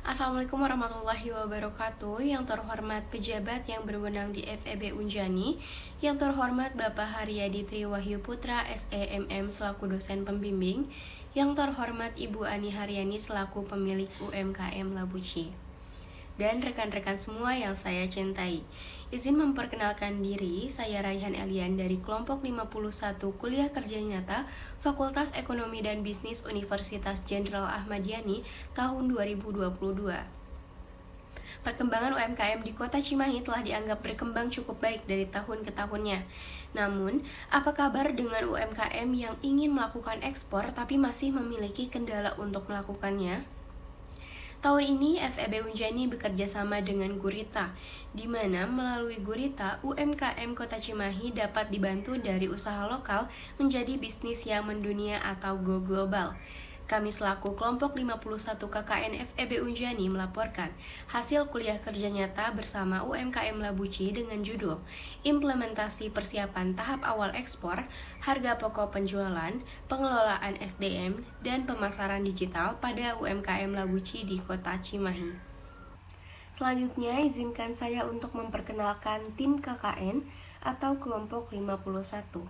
Assalamualaikum warahmatullahi wabarakatuh. Yang terhormat pejabat yang berwenang di FEB Unjani, yang terhormat Bapak Haryadi Triwahyu Putra SEMM selaku dosen pembimbing, yang terhormat Ibu Ani Haryani selaku pemilik UMKM Labuci, dan rekan-rekan semua yang saya cintai. Izin memperkenalkan diri, saya Raihan Elian dari kelompok 51 Kuliah Kerja Nyata Fakultas Ekonomi dan Bisnis Universitas Jenderal Ahmad Yani tahun 2022. Perkembangan UMKM di Kota Cimahi telah dianggap berkembang cukup baik dari tahun ke tahunnya. Namun, apa kabar dengan UMKM yang ingin melakukan ekspor tapi masih memiliki kendala untuk melakukannya? Tahun ini FEB Unjani bekerja sama dengan Gurita, di mana melalui Gurita, UMKM Kota Cimahi dapat dibantu dari usaha lokal menjadi bisnis yang mendunia atau go global. Kami selaku kelompok 51 KKN FEB Unjani melaporkan hasil kuliah kerja nyata bersama UMKM Labuci dengan judul Implementasi Persiapan Tahap Awal Ekspor, Harga Pokok Penjualan, Pengelolaan SDM, dan Pemasaran Digital pada UMKM Labuci di Kota Cimahi. Selanjutnya, izinkan saya untuk memperkenalkan tim KKN atau kelompok 51.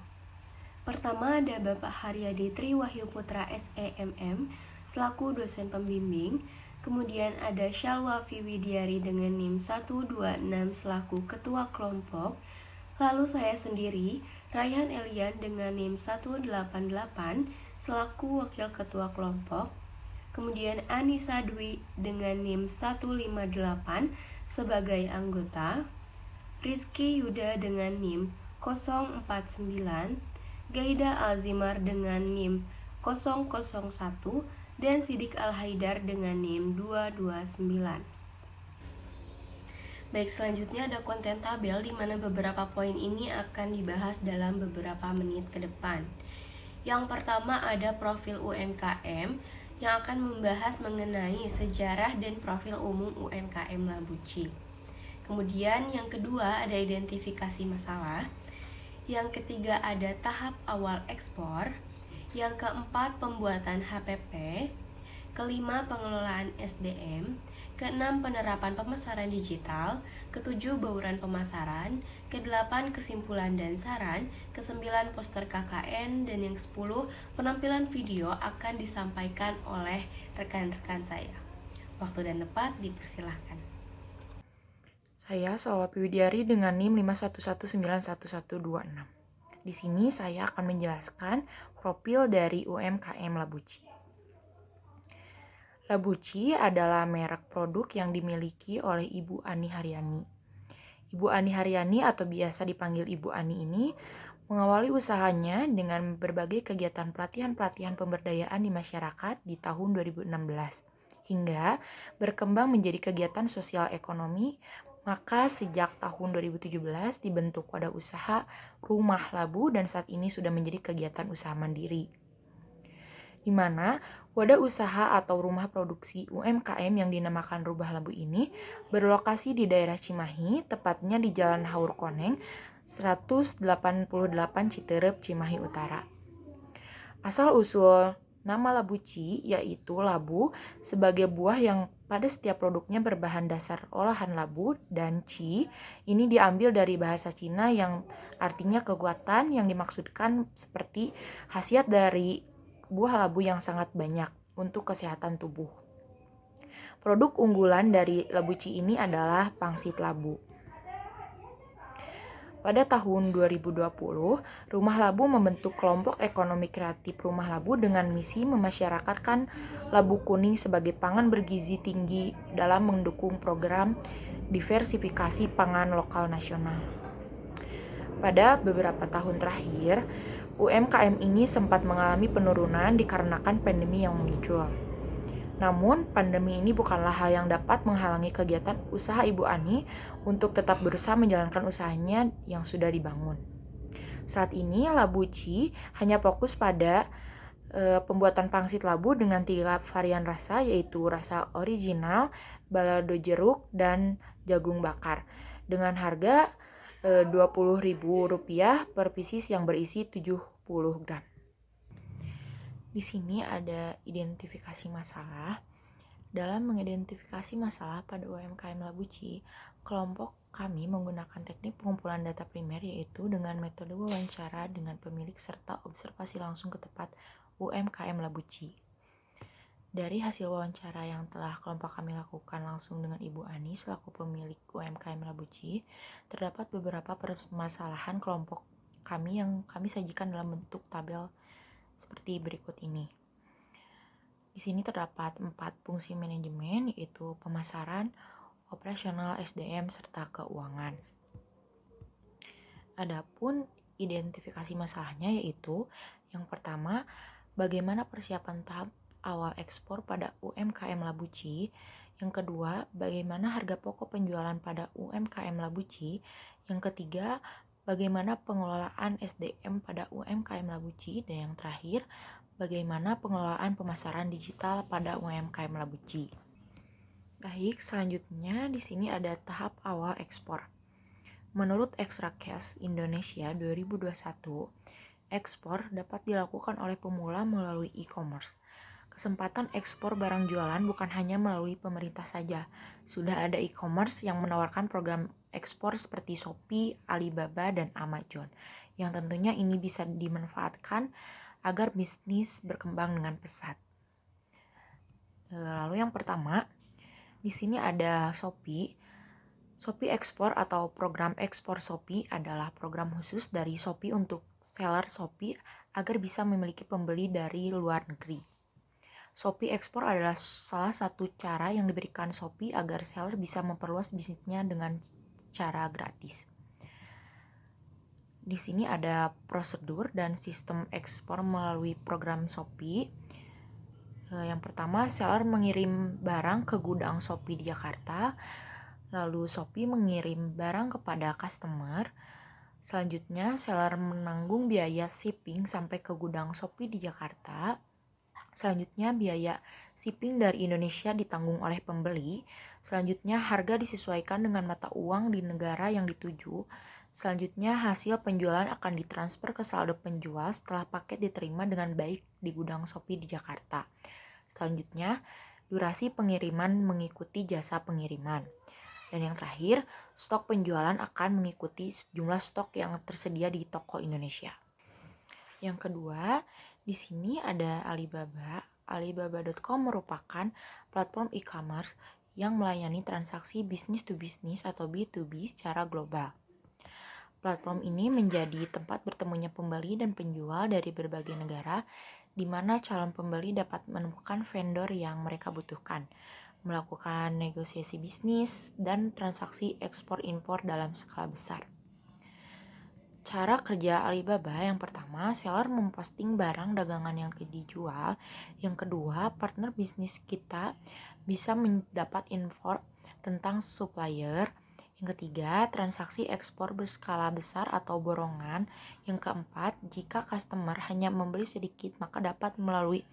Pertama ada Bapak Haryadi Triwahyu Putra SEMM selaku dosen pembimbing. Kemudian ada Shalwa Viwidiari dengan NIM 126 selaku ketua kelompok. Lalu saya sendiri, Raihan Elian dengan NIM 188 selaku wakil ketua kelompok. Kemudian Anissa Dwi dengan NIM 158 sebagai anggota. Rizky Yuda dengan NIM 049, Gaida Alzimar dengan NIM 001, dan Sidik Al-Haidar dengan NIM 229. Baik, selanjutnya ada konten tabel di mana beberapa poin ini akan dibahas dalam beberapa menit ke depan. Yang pertama ada profil UMKM yang akan membahas mengenai sejarah dan profil umum UMKM Labuci. Kemudian yang kedua ada identifikasi masalah. Yang ketiga ada tahap awal ekspor. Yang keempat pembuatan HPP. Kelima pengelolaan SDM. Keenam penerapan pemasaran digital. Ketujuh bauran pemasaran. Kedelapan kesimpulan dan saran. Kesembilan poster KKN. Dan yang ke-10 penampilan video akan disampaikan oleh rekan-rekan saya. Waktu dan tempat dipersilahkan. Saya Salwa Widiari dengan NIM 511911126. Di sini saya akan menjelaskan profil dari UMKM Labuci. Labuci adalah merek produk yang dimiliki oleh Ibu Ani Haryani. Ibu Ani Haryani atau biasa dipanggil Ibu Ani ini mengawali usahanya dengan berbagai kegiatan pelatihan-pelatihan pemberdayaan di masyarakat di tahun 2016 hingga berkembang menjadi kegiatan sosial ekonomi. Maka sejak tahun 2017 dibentuk wadah usaha Rumah Labu dan saat ini sudah menjadi kegiatan usaha mandiri. Di mana wadah usaha atau rumah produksi UMKM yang dinamakan Rubah Labu ini berlokasi di daerah Cimahi, tepatnya di Jalan Haur Koneng 188 Citerep, Cimahi Utara. Asal-usul nama Labuci yaitu labu sebagai buah yang pada setiap produknya berbahan dasar olahan labu, dan ci ini diambil dari bahasa Cina yang artinya kekuatan, yang dimaksudkan seperti khasiat dari buah labu yang sangat banyak untuk kesehatan tubuh. Produk unggulan dari Labuci ini adalah pangsit labu. Pada tahun 2020, Rumah Labu membentuk kelompok ekonomi kreatif Rumah Labu dengan misi memasyarakatkan labu kuning sebagai pangan bergizi tinggi dalam mendukung program diversifikasi pangan lokal nasional. Pada beberapa tahun terakhir, UMKM ini sempat mengalami penurunan dikarenakan pandemi yang muncul. Namun, pandemi ini bukanlah hal yang dapat menghalangi kegiatan usaha Ibu Ani untuk tetap berusaha menjalankan usahanya yang sudah dibangun. Saat ini, Labuci hanya fokus pada pembuatan pangsit labu dengan 3 varian rasa, yaitu rasa original, balado jeruk, dan jagung bakar. Dengan harga Rp20.000 per pieces yang berisi 70 gram. Di sini ada identifikasi masalah. Dalam mengidentifikasi masalah pada UMKM Labuci, kelompok kami menggunakan teknik pengumpulan data primer yaitu dengan metode wawancara dengan pemilik serta observasi langsung ke tempat UMKM Labuci. Dari hasil wawancara yang telah kelompok kami lakukan langsung dengan Ibu Ani selaku pemilik UMKM Labuci, terdapat beberapa permasalahan kelompok kami yang kami sajikan dalam bentuk tabel seperti berikut ini. Di sini terdapat 4 fungsi manajemen, yaitu pemasaran, operasional, SDM, serta keuangan. Adapun identifikasi masalahnya yaitu yang pertama, bagaimana persiapan tahap awal ekspor pada UMKM Labuci. Yang kedua, bagaimana harga pokok penjualan pada UMKM Labuci. Yang ketiga, bagaimana pengelolaan SDM pada UMKM Labuci. Dan yang terakhir, bagaimana pengelolaan pemasaran digital pada UMKM Labuci. Baik, selanjutnya di sini ada tahap awal ekspor. Menurut Extracase Indonesia 2021, ekspor dapat dilakukan oleh pemula melalui e-commerce. Kesempatan ekspor barang jualan bukan hanya melalui pemerintah saja. Sudah ada e-commerce yang menawarkan program ekspor seperti Shopee, Alibaba, dan Amazon, yang tentunya ini bisa dimanfaatkan agar bisnis berkembang dengan pesat. Lalu yang pertama, di sini ada Shopee. Shopee Ekspor atau program ekspor Shopee adalah program khusus dari Shopee untuk seller Shopee agar bisa memiliki pembeli dari luar negeri. Shopee Ekspor adalah salah satu cara yang diberikan Shopee agar seller bisa memperluas bisnisnya dengan cara gratis. Di sini ada prosedur dan sistem ekspor melalui program Shopee. Yang pertama, seller mengirim barang ke gudang Shopee di Jakarta, lalu Shopee mengirim barang kepada customer. Selanjutnya, seller menanggung biaya shipping sampai ke gudang Shopee di Jakarta. Selanjutnya, biaya shipping dari Indonesia ditanggung oleh pembeli. Selanjutnya, harga disesuaikan dengan mata uang di negara yang dituju. Selanjutnya, hasil penjualan akan ditransfer ke saldo penjual setelah paket diterima dengan baik di gudang Shopee di Jakarta. Selanjutnya, durasi pengiriman mengikuti jasa pengiriman. Dan yang terakhir, stok penjualan akan mengikuti jumlah stok yang tersedia di toko Indonesia. Yang kedua, di sini ada Alibaba. Alibaba.com merupakan platform e-commerce yang melayani transaksi business to business atau B2B secara global. Platform ini menjadi tempat bertemunya pembeli dan penjual dari berbagai negara, di mana calon pembeli dapat menemukan vendor yang mereka butuhkan, melakukan negosiasi bisnis, dan transaksi ekspor-impor dalam skala besar. Cara kerja Alibaba yang pertama, seller memposting barang dagangan yang dijual. Yang kedua, partner bisnis kita bisa mendapat info tentang supplier. Yang ketiga, transaksi ekspor berskala besar atau borongan. Yang keempat, jika customer hanya membeli sedikit, maka dapat melalui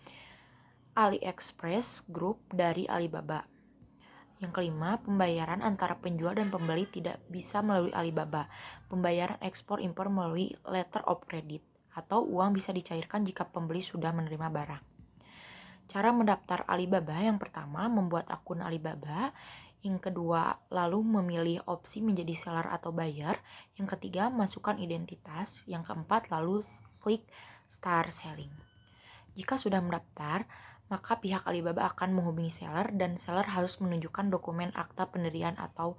AliExpress Group dari Alibaba. Yang kelima, pembayaran antara penjual dan pembeli tidak bisa melalui Alibaba. Pembayaran ekspor impor melalui letter of credit atau uang bisa dicairkan jika pembeli sudah menerima barang. Cara mendaftar Alibaba yang pertama, membuat akun Alibaba. Yang kedua, lalu memilih opsi menjadi seller atau buyer. Yang ketiga, masukkan identitas. Yang keempat, lalu klik start selling. Jika sudah mendaftar, maka pihak Alibaba akan menghubungi seller dan seller harus menunjukkan dokumen akta pendirian atau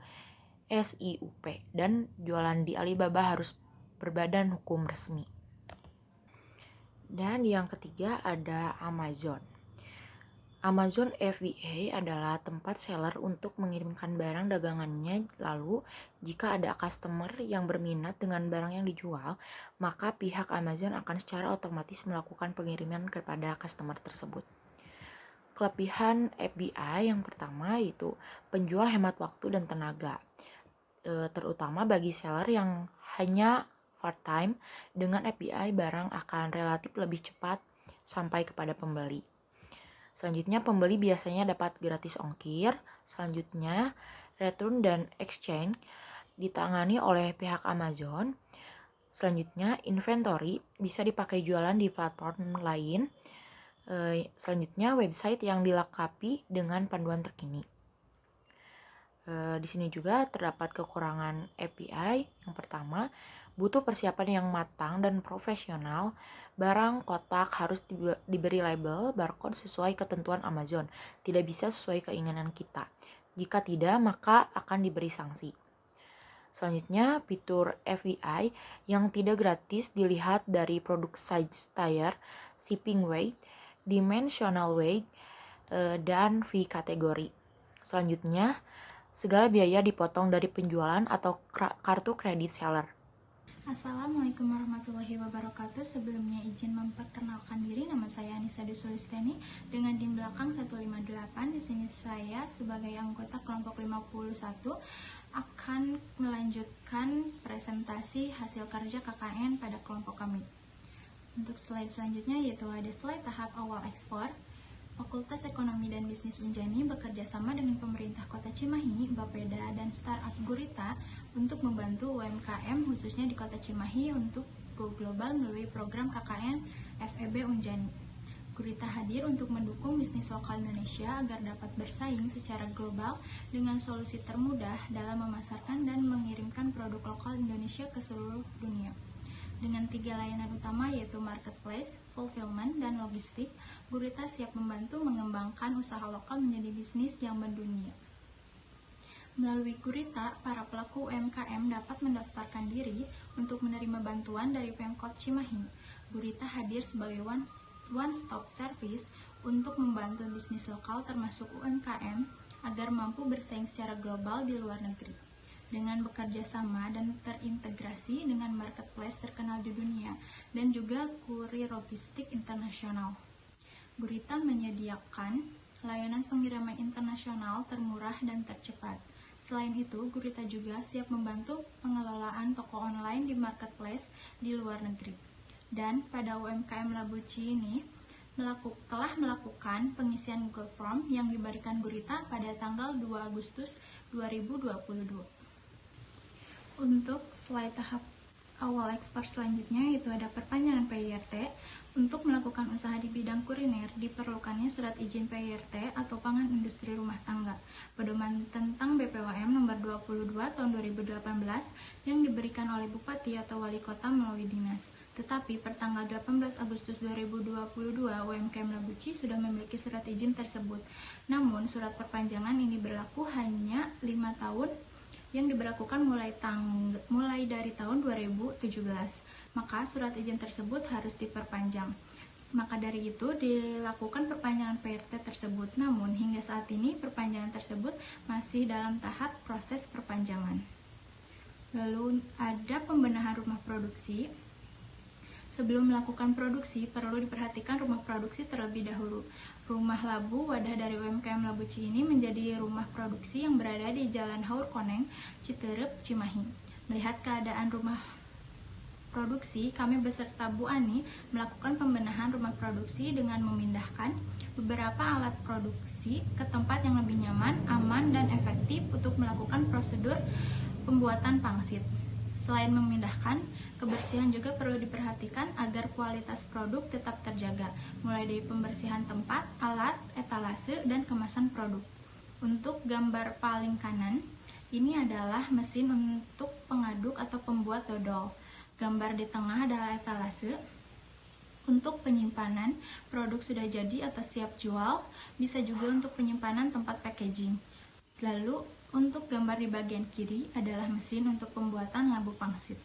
SIUP dan jualan di Alibaba harus berbadan hukum resmi. Dan yang ketiga ada Amazon. Amazon FBA adalah tempat seller untuk mengirimkan barang dagangannya. Lalu, jika ada customer yang berminat dengan barang yang dijual, maka pihak Amazon akan secara otomatis melakukan pengiriman kepada customer tersebut. Kelebihan FBA yang pertama yaitu penjual hemat waktu dan tenaga, terutama bagi seller yang hanya part-time. Dengan FBA, barang akan relatif lebih cepat sampai kepada pembeli. Selanjutnya, pembeli biasanya dapat gratis ongkir. Selanjutnya, return dan exchange ditangani oleh pihak Amazon. Selanjutnya, inventory bisa dipakai jualan di platform lain. Selanjutnya, website yang dilengkapi dengan panduan terkini. Di sini juga terdapat kekurangan API. Yang pertama, butuh persiapan yang matang dan profesional. Barang kotak harus diberi label barcode sesuai ketentuan Amazon. Tidak bisa sesuai keinginan kita. Jika tidak, maka akan diberi sanksi. Selanjutnya, fitur FBI yang tidak gratis dilihat dari produk size tier, shipping weight, dimensional weight, dan fee kategori. Selanjutnya, segala biaya dipotong dari penjualan atau kartu kredit seller. Assalamualaikum warahmatullahi wabarakatuh. Sebelumnya izin memperkenalkan diri, nama saya Anissa Desulisteni dengan DIN belakang 158. Di sini saya sebagai anggota kelompok 51 akan melanjutkan presentasi hasil kerja KKN pada kelompok kami. Untuk slide selanjutnya yaitu ada slide tahap awal ekspor. Fakultas Ekonomi dan Bisnis Unjani bekerja sama dengan pemerintah Kota Cimahi, Bapeda, dan Startup Gurita untuk membantu UMKM khususnya di Kota Cimahi untuk go global melalui program KKN FEB Unjani. Gurita hadir untuk mendukung bisnis lokal Indonesia agar dapat bersaing secara global dengan solusi termudah dalam memasarkan dan mengirimkan produk lokal Indonesia ke seluruh dunia. Dengan 3 layanan utama yaitu marketplace, fulfillment, dan logistik, Gurita siap membantu mengembangkan usaha lokal menjadi bisnis yang mendunia. Melalui Gurita, para pelaku UMKM dapat mendaftarkan diri untuk menerima bantuan dari Pemkot Cimahi. Gurita hadir sebagai one-stop service untuk membantu bisnis lokal termasuk UMKM agar mampu bersaing secara global di luar negeri. Dengan bekerja sama dan terintegrasi dengan marketplace terkenal di dunia dan juga kurir logistik internasional. Gurita menyediakan layanan pengiriman internasional termurah dan tercepat. Selain itu, Gurita juga siap membantu pengelolaan toko online di marketplace di luar negeri. Dan pada UMKM Labuci ini telah melakukan pengisian Google Form yang diberikan Gurita pada tanggal 2 Agustus 2022. Untuk slide tahap awal ekspor selanjutnya yaitu ada perpanjangan PIRT. Untuk melakukan usaha di bidang kuliner diperlukannya surat izin PIRT atau pangan industri rumah tangga. Pedoman tentang BPOM nomor 22 tahun 2018 yang diberikan oleh Bupati atau Wali Kota melalui dinas. Tetapi pertanggal 18 Agustus 2022 UMKM Labuci sudah memiliki surat izin tersebut. Namun surat perpanjangan ini berlaku hanya 5 tahun yang diberlakukan mulai dari tahun 2017. Maka surat izin tersebut harus diperpanjang. Maka dari itu dilakukan perpanjangan PRT tersebut. Namun hingga saat ini perpanjangan tersebut masih dalam tahap proses perpanjangan. Lalu ada pembenahan rumah produksi. Sebelum melakukan produksi, perlu diperhatikan rumah produksi terlebih dahulu. Rumah Labu, wadah dari UMKM Labuci ini menjadi rumah produksi yang berada di Jalan Haur Koneng, Citerep, Cimahi. Melihat keadaan rumah produksi, kami beserta Bu Ani melakukan pembenahan rumah produksi dengan memindahkan beberapa alat produksi ke tempat yang lebih nyaman, aman, dan efektif untuk melakukan prosedur pembuatan pangsit. Selain memindahkan, kebersihan juga perlu diperhatikan agar kualitas produk tetap terjaga, mulai dari pembersihan tempat, alat, etalase, dan kemasan produk. Untuk gambar paling kanan, ini adalah mesin untuk pengaduk atau pembuat dodol. Gambar di tengah adalah etalase. Untuk penyimpanan, produk sudah jadi atau siap jual, bisa juga untuk penyimpanan tempat packaging. Lalu, untuk gambar di bagian kiri adalah mesin untuk pembuatan labu pangsit.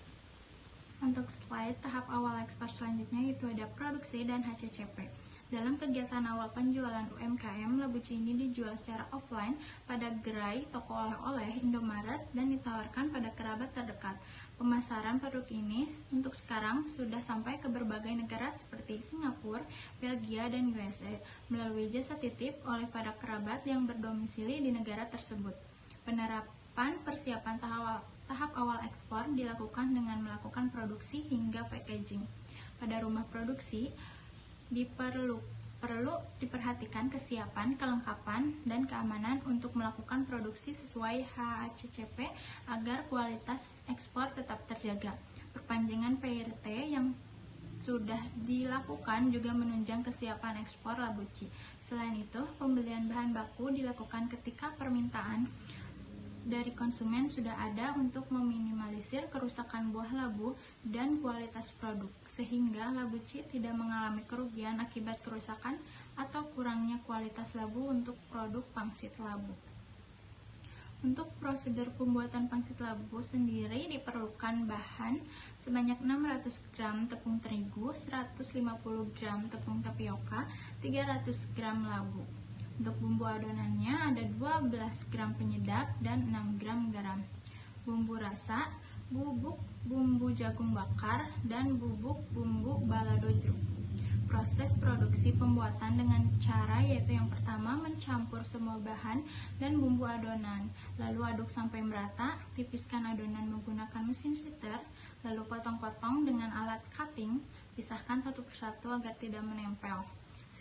Untuk slide tahap awal ekspor selanjutnya itu ada produksi dan HCCP. Dalam kegiatan awal penjualan UMKM, Labuci ini dijual secara offline pada gerai toko oleh-oleh Indomaret dan ditawarkan pada kerabat terdekat. Pemasaran produk ini untuk sekarang sudah sampai ke berbagai negara seperti Singapura, Belgia, dan USA melalui jasa titip oleh para kerabat yang berdomisili di negara tersebut. Penerapan persiapan tahap awal ekspor dilakukan dengan melakukan produksi hingga packaging. Pada rumah produksi, perlu diperhatikan kesiapan, kelengkapan, dan keamanan untuk melakukan produksi sesuai HACCP agar kualitas ekspor tetap terjaga. Perpanjangan PRT yang sudah dilakukan juga menunjang kesiapan ekspor labuci. Selain itu, pembelian bahan baku dilakukan ketika permintaan dari konsumen sudah ada untuk meminimalisir kerusakan buah labu dan kualitas produk, sehingga labuci tidak mengalami kerugian akibat kerusakan atau kurangnya kualitas labu untuk produk pangsit labu. Untuk prosedur pembuatan pangsit labu sendiri diperlukan bahan sebanyak 600 gram tepung terigu, 150 gram tepung tapioka, 300 gram labu. Untuk bumbu adonannya ada 12 gram penyedap dan 6 gram garam. Bumbu rasa, bubuk bumbu jagung bakar, dan bubuk bumbu balado jeruk. Proses produksi pembuatan dengan cara yaitu yang pertama mencampur semua bahan dan bumbu adonan, lalu aduk sampai merata, tipiskan adonan menggunakan mesin siter, lalu potong-potong dengan alat cutting, pisahkan satu persatu agar tidak menempel.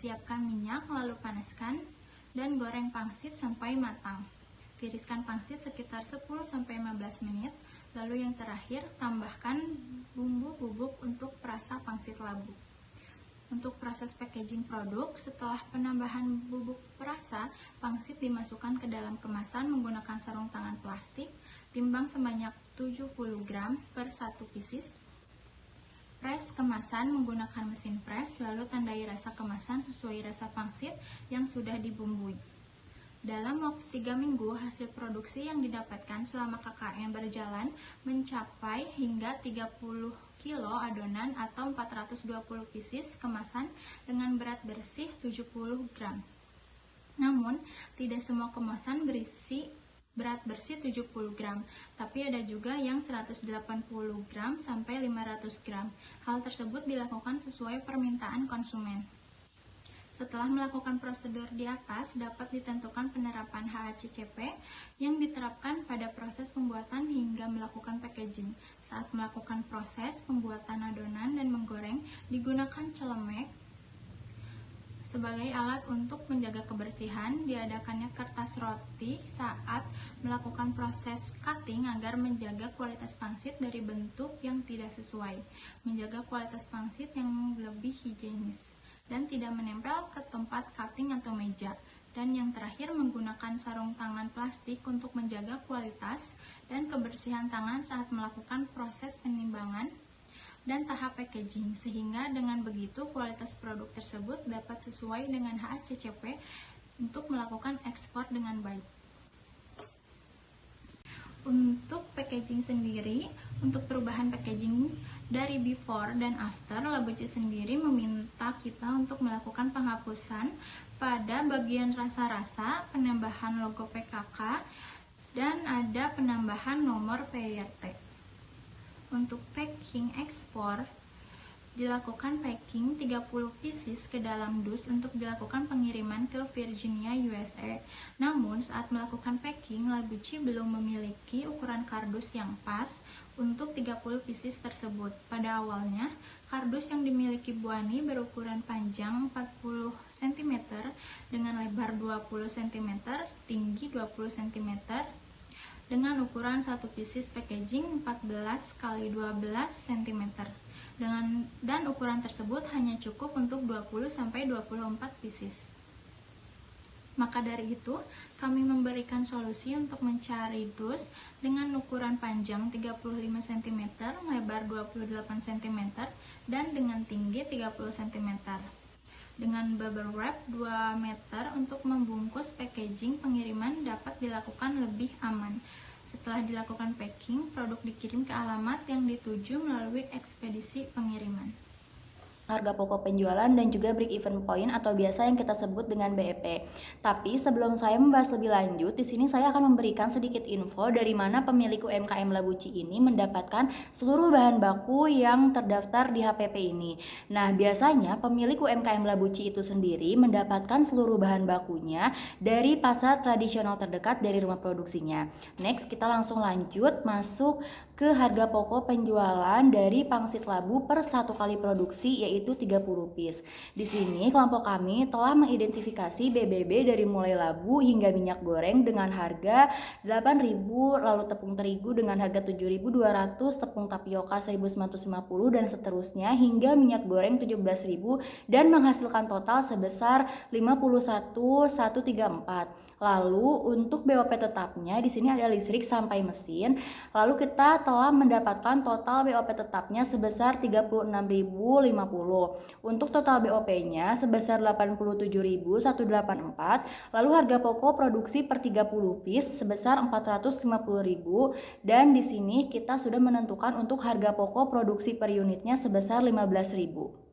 Siapkan minyak, lalu panaskan dan goreng pangsit sampai matang. Tiriskan pangsit sekitar 10-15 menit, lalu yang terakhir tambahkan bumbu bubuk untuk perasa pangsit labu. Untuk proses packaging produk, setelah penambahan bubuk perasa, pangsit dimasukkan ke dalam kemasan menggunakan sarung tangan plastik, timbang sebanyak 70 gram per 1 pieces. Press kemasan menggunakan mesin press, lalu tandai rasa kemasan sesuai rasa pangsit yang sudah dibumbui. Dalam waktu 3 minggu, hasil produksi yang didapatkan selama KKN berjalan mencapai hingga 30 kilo adonan atau 420 pieces kemasan dengan berat bersih 70 gram. Namun, tidak semua kemasan berisi berat bersih 70 gram, tapi ada juga yang 180 gram sampai 500 gram. Hal tersebut dilakukan sesuai permintaan konsumen. Setelah melakukan prosedur di atas, dapat ditentukan penerapan HACCP yang diterapkan pada proses pembuatan hingga melakukan packaging. Saat melakukan proses pembuatan adonan dan menggoreng, digunakan celemek sebagai alat untuk menjaga kebersihan. Diadakannya kertas roti saat melakukan proses cutting agar menjaga kualitas pangsit dari bentuk yang tidak sesuai, menjaga kualitas pangsit yang lebih higienis dan tidak menempel ke tempat cutting atau meja. Dan yang terakhir, menggunakan sarung tangan plastik untuk menjaga kualitas dan kebersihan tangan saat melakukan proses penimbangan dan tahap packaging, sehingga dengan begitu kualitas produk tersebut dapat sesuai dengan HACCP untuk melakukan ekspor dengan baik. Untuk packaging sendiri, untuk perubahan packaging dari before dan after, Labuci sendiri meminta kita untuk melakukan penghapusan pada bagian rasa-rasa, penambahan logo PKK, dan ada penambahan nomor PYT. Untuk packing ekspor, dilakukan packing 30 pieces ke dalam dus untuk dilakukan pengiriman ke Virginia, USA. Namun, saat melakukan packing, Labuci belum memiliki ukuran kardus yang pas untuk 30 pieces tersebut. Pada awalnya, kardus yang dimiliki Bu Ani berukuran panjang 40 cm dengan lebar 20 cm, tinggi 20 cm, dengan ukuran 1 pieces packaging 14 x 12 cm. Dan ukuran tersebut hanya cukup untuk 20-24 pieces. Maka dari itu, kami memberikan solusi untuk mencari dus dengan ukuran panjang 35 cm, lebar 28 cm, dan dengan tinggi 30 cm. Dengan bubble wrap 2 meter untuk membungkus packaging pengiriman dapat dilakukan lebih aman. Setelah dilakukan packing, produk dikirim ke alamat yang dituju melalui ekspedisi pengiriman. Harga pokok penjualan dan juga break even point atau biasa yang kita sebut dengan BEP. Tapi sebelum saya membahas lebih lanjut, di sini saya akan memberikan sedikit info dari mana pemilik UMKM Labuci ini mendapatkan seluruh bahan baku yang terdaftar di HPP ini. Nah, biasanya pemilik UMKM Labuci itu sendiri mendapatkan seluruh bahan bakunya dari pasar tradisional terdekat dari rumah produksinya. Next, kita langsung lanjut masuk ke harga pokok penjualan dari pangsit labu per 1 kali produksi, yaitu 30 piece. Di sini kelompok kami telah mengidentifikasi BBB dari mulai labu hingga minyak goreng dengan harga 8.000, lalu tepung terigu dengan harga 7.200, tepung tapioka 1.950 dan seterusnya hingga minyak goreng 17.000 dan menghasilkan total sebesar 51.134. Lalu untuk BOP tetapnya di sini ada listrik sampai mesin. Lalu kita telah mendapatkan total BOP tetapnya sebesar 36.050. Untuk total BOP-nya sebesar 87.184. Lalu harga pokok produksi per 30 piece sebesar 450.000 dan di sini kita sudah menentukan untuk harga pokok produksi per unitnya sebesar 15.000.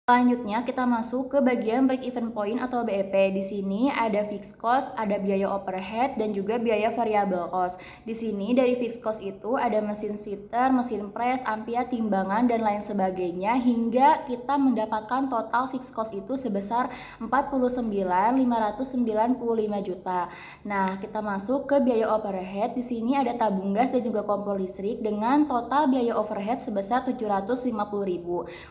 Selanjutnya kita masuk ke bagian break even point atau BEP. Di sini ada fixed cost, ada biaya overhead dan juga biaya variable cost. Di sini dari fixed cost itu ada mesin sitter, mesin press, ampia, timbangan dan lain sebagainya hingga kita mendapatkan total fixed cost itu sebesar 49.595 juta. Nah, kita masuk ke biaya overhead. Di sini ada tabung gas dan juga kompor listrik dengan total biaya overhead sebesar 750.000.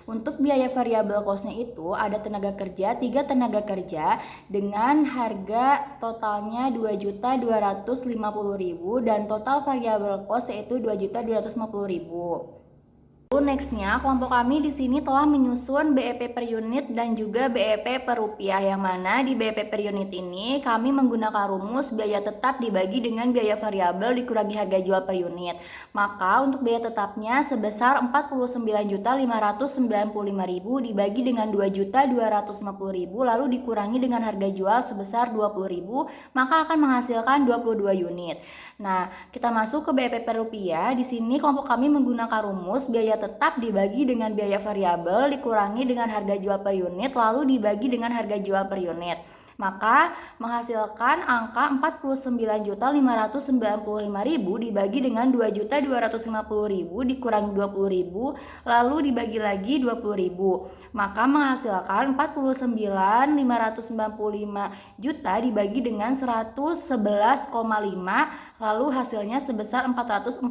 Untuk biaya variable cost-nya itu ada tenaga kerja, 3 tenaga kerja dengan harga totalnya 2.250.000 dan total variable cost yaitu 2.250.000. Nextnya, kelompok kami di sini telah menyusun BEP per unit dan juga BEP per rupiah, yang mana di BEP per unit ini kami menggunakan rumus biaya tetap dibagi dengan biaya variabel dikurangi harga jual per unit. Maka untuk biaya tetapnya sebesar 49.595.000 dibagi dengan 2.250.000 lalu dikurangi dengan harga jual sebesar 20.000, maka akan menghasilkan 22 unit. Nah, kita masuk ke BEP per rupiah. Di sini kelompok kami menggunakan rumus biaya tetap dibagi dengan biaya variabel dikurangi dengan harga jual per unit lalu dibagi dengan harga jual per unit. Maka menghasilkan angka 49.595.000 dibagi dengan 2.250.000 dikurangi 20.000 lalu dibagi lagi 20.000. Maka menghasilkan 49.595 juta dibagi dengan 111,5 lalu hasilnya sebesar 445.000.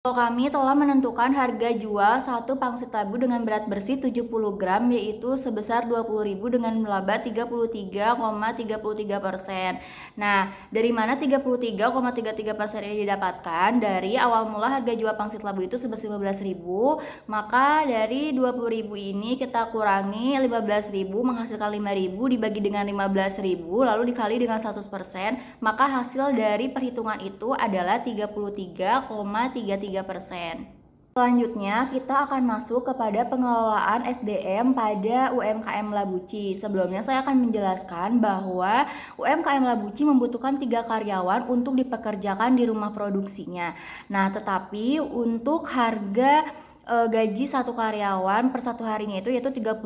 Kami telah menentukan harga jual satu pangsit labu dengan berat bersih 70 gram yaitu sebesar 20.000 dengan laba 33,33%. Nah, dari mana 33,33% ini didapatkan? Dari awal mula harga jual pangsit labu itu sebesar 15.000, maka dari 20.000 ini kita kurangi 15.000 menghasilkan 5.000 dibagi dengan 15.000 lalu dikali dengan 100%, maka hasil dari perhitungan itu adalah 33,33%. Selanjutnya kita akan masuk kepada pengelolaan SDM pada UMKM Labuci. Sebelumnya saya akan menjelaskan bahwa UMKM Labuci membutuhkan 3 karyawan untuk dipekerjakan di rumah produksinya. Nah, tetapi untuk harga gaji satu karyawan per satu harinya itu yaitu 30.000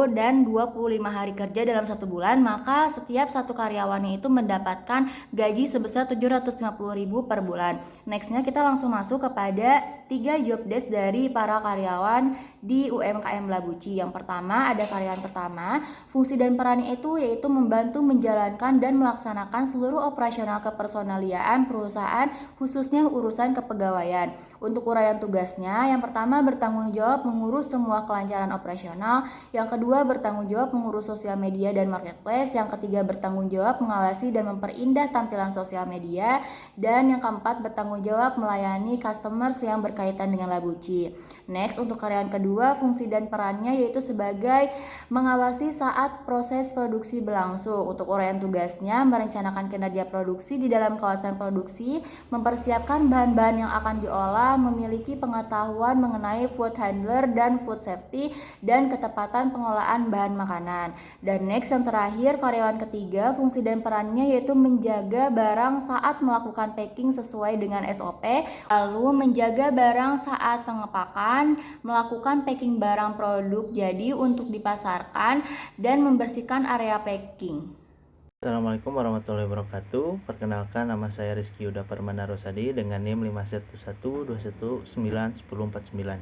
dan 25 hari kerja dalam satu bulan, maka setiap satu karyawannya itu mendapatkan gaji sebesar 750.000 per bulan. Nextnya kita langsung masuk kepada 3 job desk dari para karyawan di UMKM Labuci. Yang pertama ada karyawan pertama, fungsi dan perannya itu yaitu membantu menjalankan dan melaksanakan seluruh operasional kepersonaliaan perusahaan khususnya urusan kepegawaian. Untuk uraian tugasnya, yang pertama bertanggung jawab mengurus semua kelancaran operasional, yang kedua bertanggung jawab mengurus sosial media dan marketplace, yang ketiga bertanggung jawab mengawasi dan memperindah tampilan sosial media, dan yang keempat bertanggung jawab melayani customers yang berkaitan dengan Labuci. Next, untuk karyawan kedua, fungsi dan perannya yaitu sebagai mengawasi saat proses produksi berlangsung. Untuk uraian tugasnya, merencanakan kinerja produksi di dalam kawasan produksi, mempersiapkan bahan-bahan yang akan diolah, memiliki pengetahuan mengenai food handler dan food safety, dan ketepatan pengolahan bahan makanan. Dan next, yang terakhir, karyawan ketiga, fungsi dan perannya yaitu menjaga barang saat melakukan packing sesuai dengan SOP, lalu menjaga barang saat pengepakan, melakukan packing barang produk jadi untuk dipasarkan, dan membersihkan area packing. Assalamualaikum warahmatullahi wabarakatuh. Perkenalkan, nama saya Rizky Yuda Permana Rosadi dengan NIM 51121191049.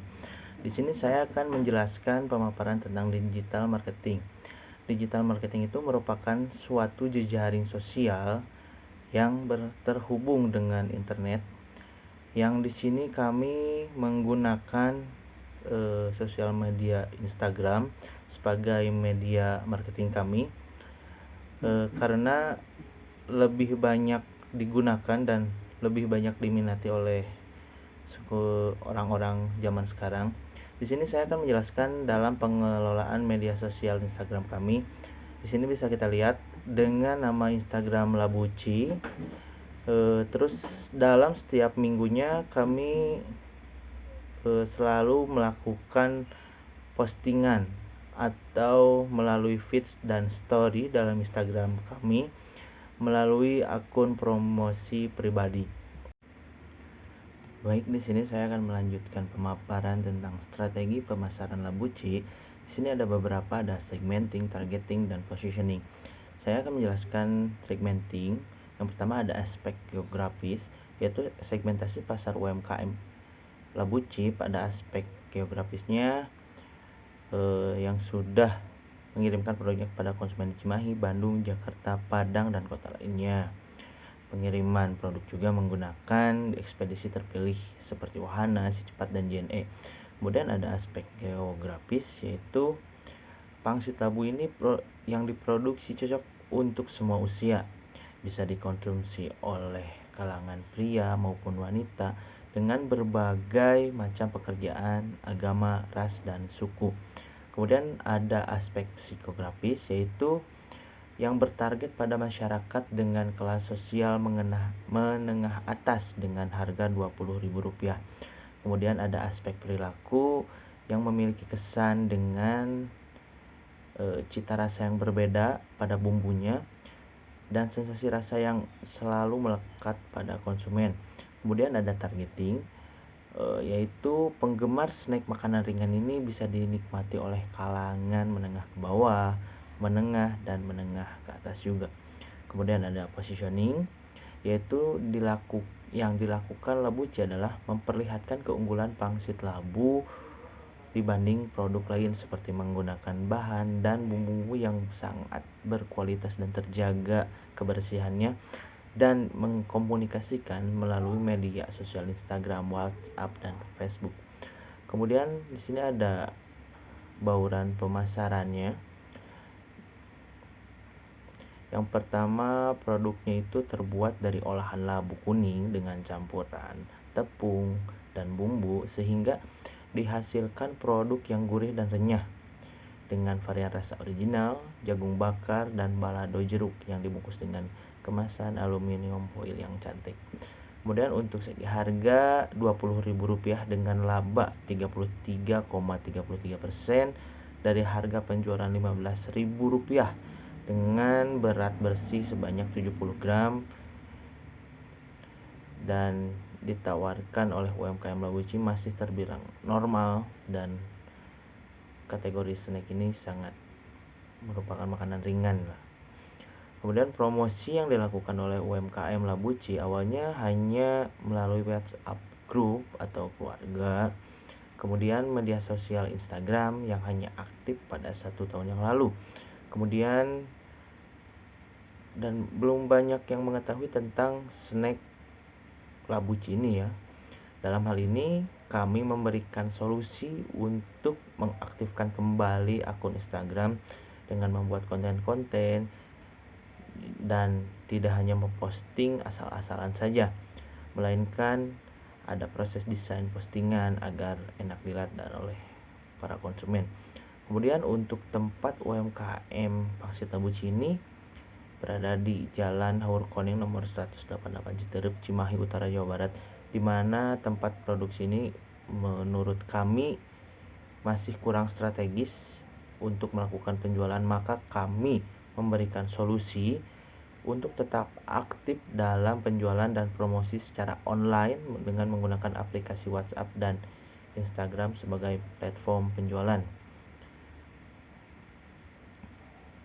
Di sini saya akan menjelaskan pemaparan tentang digital marketing. Digital marketing itu merupakan suatu jejaring sosial yang terhubung dengan internet yang di sini kami menggunakan sosial media Instagram sebagai media marketing kami karena lebih banyak digunakan dan lebih banyak diminati oleh orang-orang zaman sekarang. Di sini saya akan menjelaskan dalam pengelolaan media sosial Instagram kami. Di sini bisa kita lihat dengan nama Instagram Labuci. Terus dalam setiap minggunya kami selalu melakukan postingan atau melalui feeds dan story dalam Instagram kami melalui akun promosi pribadi. Baik, di sini saya akan melanjutkan pemaparan tentang strategi pemasaran Labuci. Di sini ada beberapa, ada segmenting, targeting, dan positioning. Saya akan menjelaskan segmenting. Yang pertama ada aspek geografis, yaitu segmentasi pasar UMKM Labuci pada aspek geografisnya yang sudah mengirimkan produknya kepada konsumen di Cimahi, Bandung, Jakarta, Padang, dan kota lainnya. Pengiriman produk juga menggunakan ekspedisi terpilih seperti Wahana, Si Cepat, dan JNE. Kemudian ada aspek geografis, yaitu pangsit labu ini yang diproduksi cocok untuk semua usia, bisa dikonsumsi oleh kalangan pria maupun wanita dengan berbagai macam pekerjaan, agama, ras, dan suku. Kemudian ada aspek psikografis, yaitu yang bertarget pada masyarakat dengan kelas sosial menengah atas dengan harga Rp20.000. Kemudian ada aspek perilaku yang memiliki kesan dengan cita rasa yang berbeda pada bumbunya dan sensasi rasa yang selalu melekat pada konsumen. Kemudian ada targeting, yaitu penggemar snack makanan ringan ini bisa dinikmati oleh kalangan menengah ke bawah, menengah, dan menengah ke atas juga. Kemudian ada positioning, yaitu yang dilakukan Labuci adalah memperlihatkan keunggulan pangsit labu dibanding produk lain seperti menggunakan bahan dan bumbu yang sangat berkualitas dan terjaga kebersihannya, dan mengkomunikasikan melalui media sosial Instagram, WhatsApp, dan Facebook. Kemudian di sini ada bauran pemasarannya. Yang pertama, produknya itu terbuat dari olahan labu kuning dengan campuran tepung dan bumbu sehingga dihasilkan produk yang gurih dan renyah dengan varian rasa original, jagung bakar, dan balado jeruk yang dibungkus dengan kemasan aluminium foil yang cantik. Kemudian untuk segi harga Rp20.000 dengan laba 33,33% dari harga penjualan Rp15.000 dengan berat bersih sebanyak 70 gram dan ditawarkan oleh UMKM Labuci masih terbilang normal, dan kategori snack ini sangat merupakan makanan ringan lah. Kemudian promosi yang dilakukan oleh UMKM Labuci awalnya hanya melalui WhatsApp group atau keluarga, kemudian media sosial Instagram yang hanya aktif pada 1 tahun yang lalu. Kemudian dan belum banyak yang mengetahui tentang snack Labuci ini ya. Dalam hal ini kami memberikan solusi untuk mengaktifkan kembali akun Instagram dengan membuat konten-konten dan tidak hanya memposting asal-asalan saja, melainkan ada proses desain postingan agar enak dilihat oleh para konsumen. Kemudian untuk tempat UMKM pangsit Labuci ini berada di Jalan Haur Koning nomor 188 Citerep, Cimahi Utara, Jawa Barat, di mana tempat produksi ini menurut kami masih kurang strategis untuk melakukan penjualan, maka kami memberikan solusi untuk tetap aktif dalam penjualan dan promosi secara online dengan menggunakan aplikasi WhatsApp dan Instagram sebagai platform penjualan.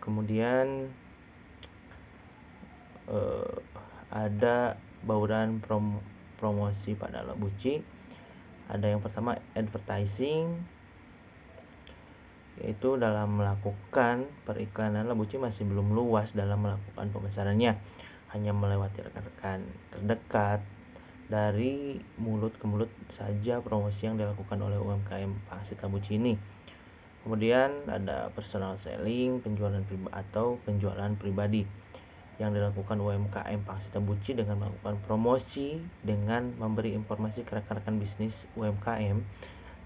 Kemudian ada bauran promosi pada Labuci. Ada yang pertama advertising, yaitu dalam melakukan periklanan Labuci masih belum luas dalam melakukan pemasarannya, hanya melewati rekan-rekan terdekat dari mulut ke mulut saja promosi yang dilakukan oleh UMKM Pangsit Labuci ini. Kemudian ada personal selling, penjualan pribadi yang dilakukan UMKM Pangsit Labuci dengan melakukan promosi dengan memberi informasi ke rekan-rekan bisnis UMKM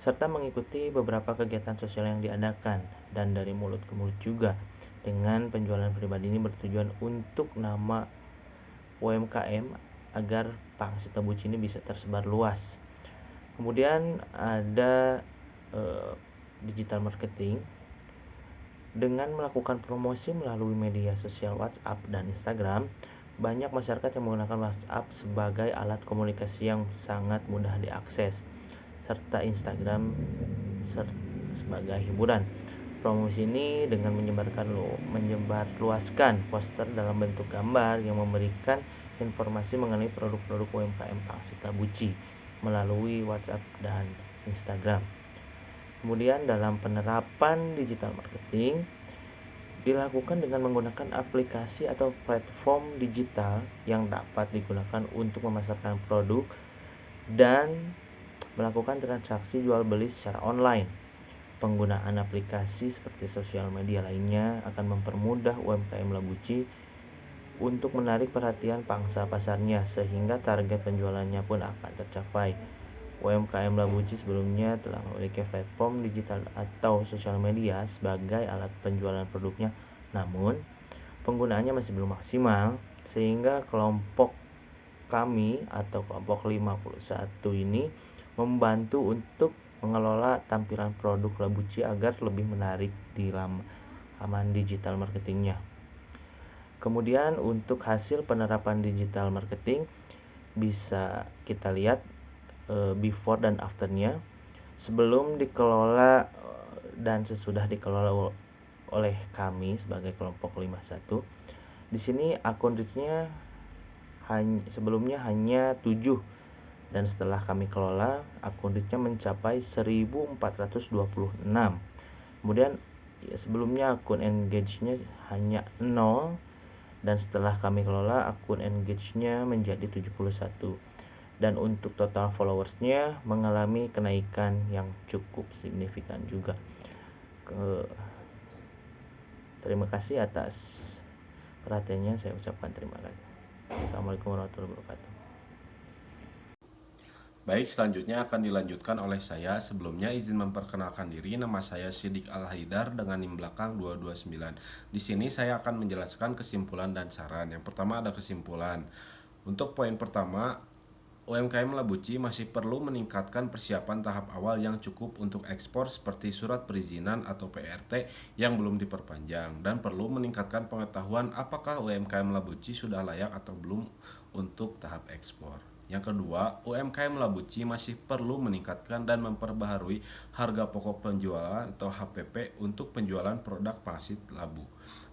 serta mengikuti beberapa kegiatan sosial yang diadakan, dan dari mulut ke mulut juga. Dengan penjualan pribadi ini bertujuan untuk nama UMKM agar Pangsit Labuci ini bisa tersebar luas. Kemudian ada digital marketing. Dengan melakukan promosi melalui media sosial WhatsApp dan Instagram, banyak masyarakat yang menggunakan WhatsApp sebagai alat komunikasi yang sangat mudah diakses, serta Instagram sebagai hiburan. Promosi ini dengan menyebarluaskan poster dalam bentuk gambar yang memberikan informasi mengenai produk-produk UMKM Pangsit Labuci melalui WhatsApp dan Instagram. Kemudian dalam penerapan digital marketing dilakukan dengan menggunakan aplikasi atau platform digital yang dapat digunakan untuk memasarkan produk dan melakukan transaksi jual beli secara online. Penggunaan aplikasi seperti sosial media lainnya akan mempermudah UMKM Labuci untuk menarik perhatian pangsa pasarnya sehingga target penjualannya pun akan tercapai. UMKM Labuci sebelumnya telah memiliki platform digital atau sosial media sebagai alat penjualan produknya, namun penggunaannya masih belum maksimal sehingga kelompok kami atau kelompok 51 ini membantu untuk mengelola tampilan produk Labuci agar lebih menarik di laman digital marketingnya. Kemudian untuk hasil penerapan digital marketing bisa kita lihat before dan afternya sebelum dikelola dan sesudah dikelola oleh kami sebagai kelompok 51. Di sini akun reach-nya sebelumnya hanya 7 dan setelah kami kelola akun reach-nya mencapai 1426. Kemudian sebelumnya akun engage-nya hanya 0 dan setelah kami kelola akun engage-nya menjadi 71. Dan untuk total followersnya mengalami kenaikan yang cukup signifikan juga. Terima kasih atas perhatiannya, saya ucapkan terima kasih. Assalamualaikum warahmatullahi wabarakatuh. Baik, selanjutnya akan dilanjutkan oleh saya. Sebelumnya izin memperkenalkan diri, nama saya Sidik Al-Haidar dengan NIM belakang 229. Di sini saya akan menjelaskan kesimpulan dan saran. Yang pertama ada kesimpulan. Untuk poin pertama, UMKM Labuci masih perlu meningkatkan persiapan tahap awal yang cukup untuk ekspor seperti surat perizinan atau PRT yang belum diperpanjang, dan perlu meningkatkan pengetahuan apakah UMKM Labuci sudah layak atau belum untuk tahap ekspor. Yang kedua, UMKM Labuci masih perlu meningkatkan dan memperbaharui harga pokok penjualan atau HPP untuk penjualan produk pangsit labu.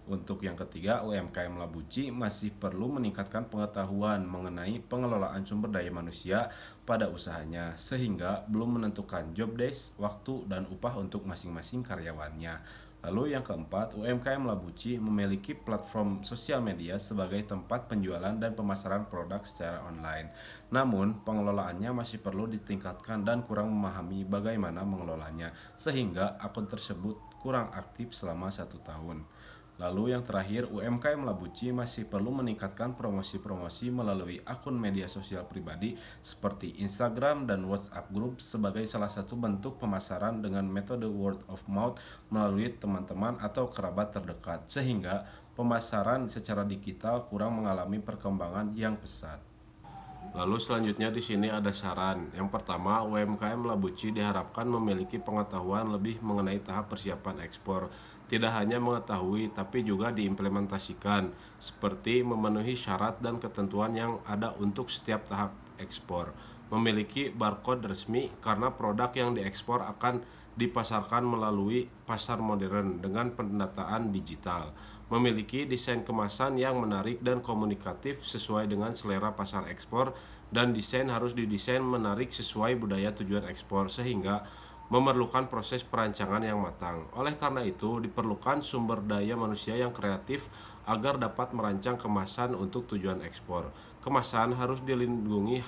Untuk yang ketiga, UMKM Labuci masih perlu meningkatkan pengetahuan mengenai pengelolaan sumber daya manusia pada usahanya sehingga belum menentukan job desk, waktu, dan upah untuk masing-masing karyawannya. Lalu yang keempat, UMKM Labuci memiliki platform sosial media sebagai tempat penjualan dan pemasaran produk secara online. Namun, pengelolaannya masih perlu ditingkatkan dan kurang memahami bagaimana mengelolanya sehingga akun tersebut kurang aktif selama 1 tahun. Lalu yang terakhir, UMKM Labuci masih perlu meningkatkan promosi-promosi melalui akun media sosial pribadi seperti Instagram dan WhatsApp Group sebagai salah satu bentuk pemasaran dengan metode word of mouth melalui teman-teman atau kerabat terdekat, sehingga pemasaran secara digital kurang mengalami perkembangan yang pesat. Lalu selanjutnya di sini ada saran. Yang pertama, UMKM Labuci diharapkan memiliki pengetahuan lebih mengenai tahap persiapan ekspor. Tidak hanya mengetahui, tapi juga diimplementasikan, seperti memenuhi syarat dan ketentuan yang ada untuk setiap tahap ekspor. Memiliki barcode resmi karena produk yang diekspor akan dipasarkan melalui pasar modern dengan pendataan digital. Memiliki desain kemasan yang menarik dan komunikatif sesuai dengan selera pasar ekspor, dan desain harus didesain menarik sesuai budaya tujuan ekspor sehingga memerlukan proses perancangan yang matang. Oleh karena itu, diperlukan sumber daya manusia yang kreatif agar dapat merancang kemasan untuk tujuan ekspor. Kemasan harus dilindungi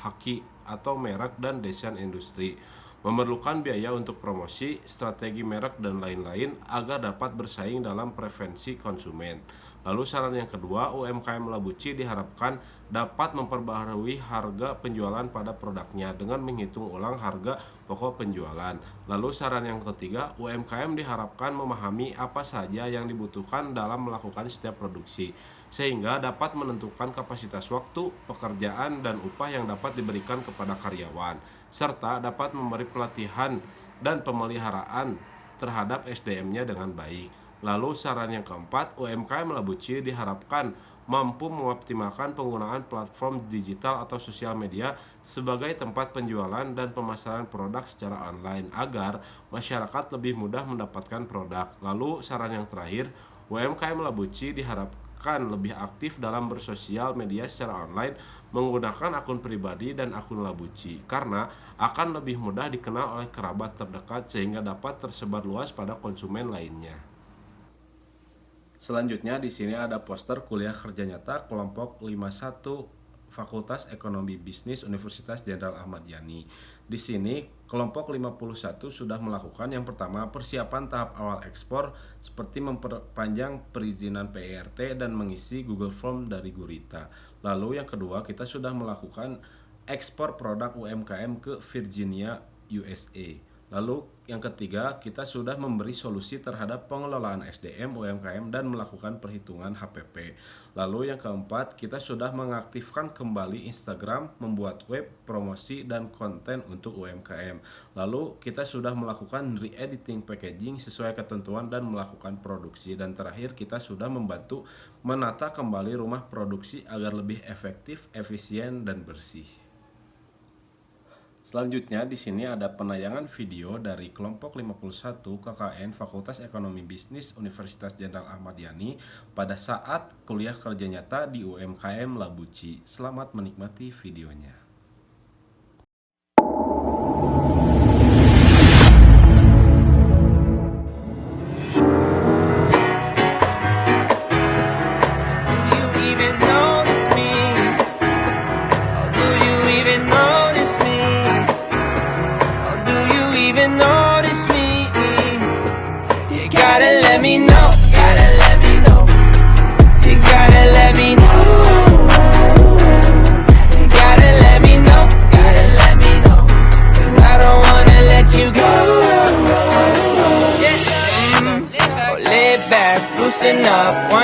haki atau merek dan desain industri. Memerlukan biaya untuk promosi, strategi merek, dan lain-lain agar dapat bersaing dalam preferensi konsumen. Lalu saran yang kedua, UMKM Labuci diharapkan dapat memperbaharui harga penjualan pada produknya dengan menghitung ulang harga pokok penjualan. Lalu saran yang ketiga, UMKM diharapkan memahami apa saja yang dibutuhkan dalam melakukan setiap produksi, sehingga dapat menentukan kapasitas waktu, pekerjaan, dan upah yang dapat diberikan kepada karyawan, serta dapat memberi pelatihan dan pemeliharaan terhadap SDM-nya dengan baik. Lalu saran yang keempat, UMKM Labuci diharapkan mampu mengoptimalkan penggunaan platform digital atau sosial media sebagai tempat penjualan dan pemasaran produk secara online agar masyarakat lebih mudah mendapatkan produk. Lalu saran yang terakhir, UMKM Labuci diharapkan lebih aktif dalam bersosial media secara online menggunakan akun pribadi dan akun Labuci karena akan lebih mudah dikenal oleh kerabat terdekat sehingga dapat tersebar luas pada konsumen lainnya. Selanjutnya di sini ada poster kuliah kerja nyata kelompok 51 Fakultas Ekonomi Bisnis Universitas Jenderal Ahmad Yani. Di sini kelompok 51 sudah melakukan yang pertama persiapan tahap awal ekspor seperti memperpanjang perizinan PERT dan mengisi Google Form dari Gurita. Lalu yang kedua kita sudah melakukan ekspor produk UMKM ke Virginia, USA. Lalu yang ketiga, kita sudah memberi solusi terhadap pengelolaan SDM UMKM dan melakukan perhitungan HPP. Lalu yang keempat, kita sudah mengaktifkan kembali Instagram, membuat web, promosi, dan konten untuk UMKM. Lalu kita sudah melakukan re-editing packaging sesuai ketentuan dan melakukan produksi. Dan terakhir, kita sudah membantu menata kembali rumah produksi agar lebih efektif, efisien, dan bersih. Selanjutnya di sini ada penayangan video dari kelompok 51 KKN Fakultas Ekonomi Bisnis Universitas Jenderal Ahmad Yani pada saat kuliah kerja nyata di UMKM Labuci. Selamat menikmati videonya.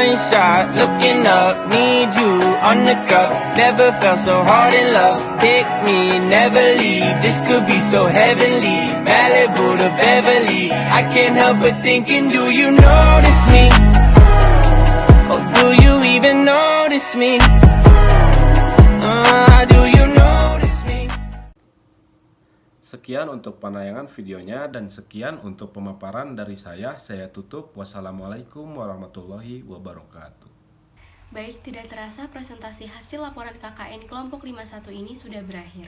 One shot, looking up, need you on the cup. Never felt so hard in love. Take me, never leave. This could be so heavenly. Malibu to Beverly. I can't help but thinking, do you notice me? Or do you even notice me? Do you notice me? Sekian untuk penayangan videonya dan sekian untuk pemaparan dari saya. Saya tutup. Wassalamualaikum warahmatullahi wabarakatuh. Baik, tidak terasa presentasi hasil laporan KKN kelompok 51 ini sudah berakhir.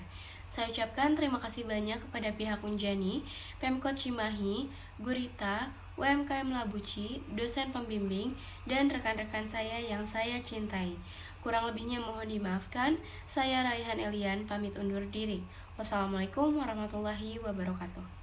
Saya ucapkan terima kasih banyak kepada pihak Unjani, Pemkot Cimahi, Gurita, UMKM Labuci, dosen pembimbing, dan rekan-rekan saya yang saya cintai. Kurang lebihnya mohon dimaafkan. Saya Raihan Elian pamit undur diri. Wassalamualaikum warahmatullahi wabarakatuh.